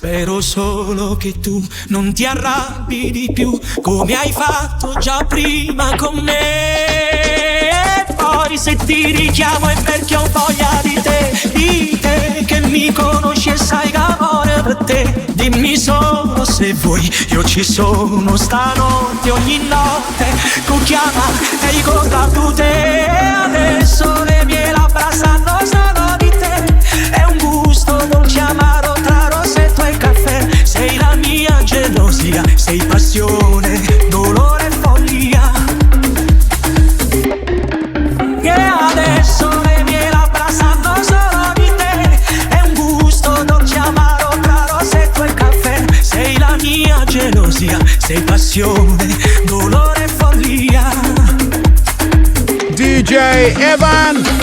Spero solo che tu non ti arrabbi di più, come hai fatto già prima con me. E poi se ti richiamo è perché ho voglia di te che mi conosci e sai che amore per te. Dimmi solo se vuoi, io ci sono stanotte, ogni notte tu chiama e ricorda tu te. Adesso le mie labbra sanno solo di te, è un gusto dolce amaro tra rosetto e caffè. Sei la mia gelosia, sei passione, dolore e follia. E adesso le mie labbra sanno solo di te, è un gusto dolce amaro tra rosetto e caffè. Sei la mia gelosia, sei passione, dolore e follia. DJ Evan